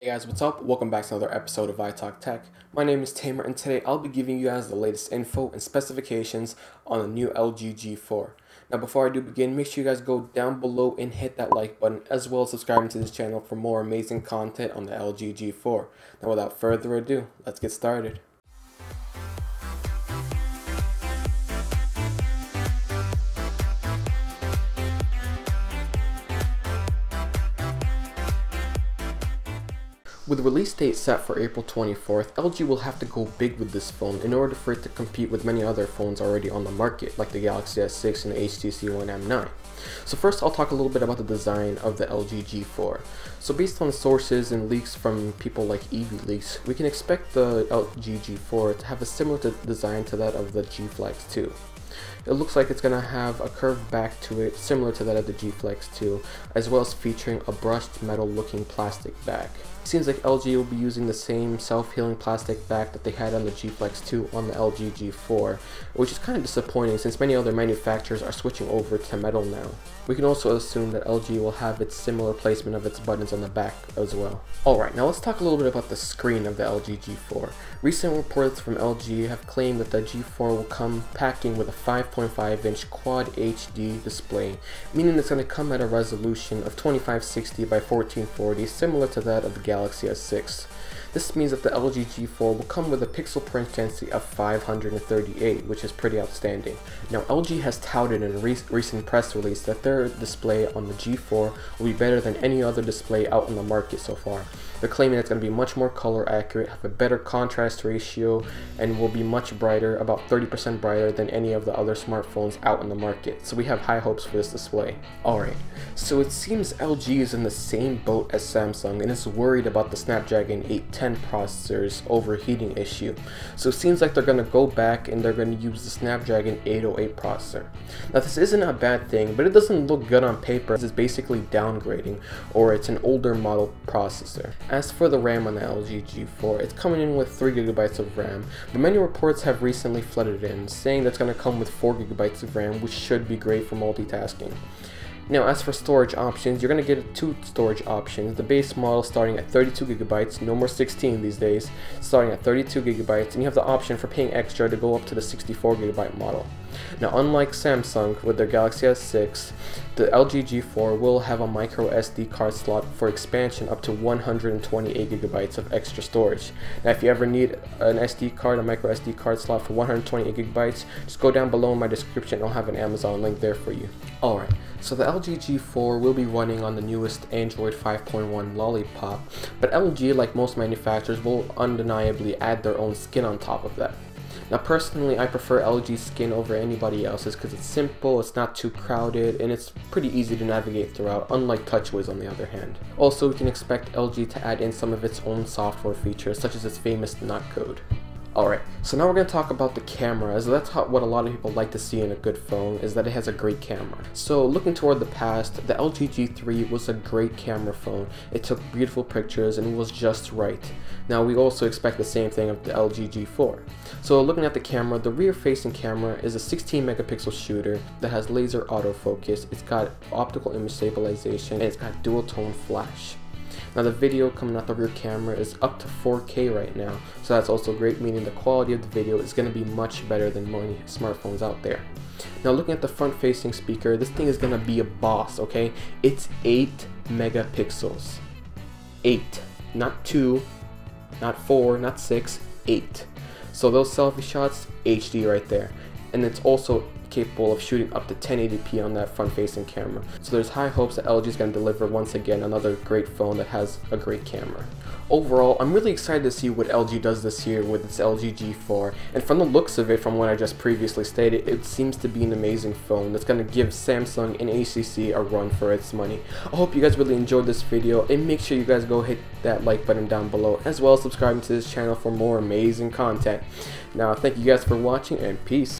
Hey guys, what's up? Welcome back to another episode of iTalkTech. My name is Tamer and today I'll be giving you guys the latest info and specifications on the new LG G4. Now before I do begin, make sure you guys go down below and hit that like button as well as subscribing to this channel for more amazing content on the LG G4. Now without further ado, let's get started. With the release date set for April 24th, LG will have to go big with this phone in order for it to compete with many other phones already on the market, like the Galaxy S6 and the HTC One M9. So first I'll talk a little bit about the design of the LG G4. So based on sources and leaks from people like EV-Leaks, we can expect the LG G4 to have a similar design to that of the G Flex 2. It looks like it's going to have a curved back to it, similar to that of the G Flex 2, as well as featuring a brushed metal looking plastic back. It seems like LG will be using the same self-healing plastic back that they had on the G Flex 2 on the LG G4, which is kind of disappointing since many other manufacturers are switching over to metal now. We can also assume that LG will have its similar placement of its buttons on the back as well. Alright, now let's talk a little bit about the screen of the LG G4. Recent reports from LG have claimed that the G4 will come packing with a 5.5-inch Quad HD display, meaning it's going to come at a resolution of 2560 by 1440, similar to that of the Galaxy S6. This means that the LG G4 will come with a pixel per inch density of 538, which is pretty outstanding. Now LG has touted in a recent press release that their display on the G4 will be better than any other display out on the market so far. They're claiming it's going to be much more color accurate, have a better contrast ratio, and will be much brighter, about 30% brighter than any of the other smartphones out in the market. So we have high hopes for this display. Alright, so it seems LG is in the same boat as Samsung and is worried about the Snapdragon 810 processor's overheating issue. So it seems like they're going to go back and they're going to use the Snapdragon 808 processor. Now this isn't a bad thing, but it doesn't look good on paper as it's basically downgrading, or it's an older model processor. As for the RAM on the LG G4, it's coming in with 3GB of RAM, but many reports have recently flooded in, saying that's going to come with 4GB of RAM, which should be great for multitasking. Now as for storage options, you're going to get two storage options. The base model starting at 32GB, no more 16 these days, starting at 32GB, and you have the option for paying extra to go up to the 64GB model. Now unlike Samsung with their Galaxy S6, the LG G4 will have a micro SD card slot for expansion up to 128GB of extra storage. Now if you ever need an SD card, a micro SD card slot for 128GB, just go down below in my description, I'll have an Amazon link there for you. Alright, so the LG G4 will be running on the newest Android 5.1 Lollipop, but LG, like most manufacturers, will undeniably add their own skin on top of that. Now personally, I prefer LG's skin over anybody else's because it's simple, it's not too crowded, and it's pretty easy to navigate throughout, unlike TouchWiz on the other hand. Also, we can expect LG to add in some of its own software features, such as its famous NUT code. Alright, so now we're going to talk about the camera, as that's what a lot of people like to see in a good phone, is that it has a great camera. So looking toward the past, the LG G3 was a great camera phone. It took beautiful pictures and was just right. Now we also expect the same thing of the LG G4. So looking at the camera, the rear facing camera is a 16 megapixel shooter that has laser autofocus, it's got optical image stabilization, and it's got dual tone flash. Now the video coming out the rear camera is up to 4K right now, so that's also great, meaning the quality of the video is going to be much better than many smartphones out there. Now looking at the front facing speaker, this thing is going to be a boss, okay? It's 8 megapixels. 8, not 2, not 4, not 6, 8. So those selfie shots, HD right there. And it's also capable of shooting up to 1080p on that front-facing camera. So there's high hopes that LG is going to deliver once again another great phone that has a great camera. Overall, I'm really excited to see what LG does this year with its LG G4, and from the looks of it, from what I just previously stated, it seems to be an amazing phone that's going to give Samsung and HTC a run for its money. I hope you guys really enjoyed this video, and make sure you guys go hit that like button down below, as well as subscribing to this channel for more amazing content. Now, thank you guys for watching, and peace.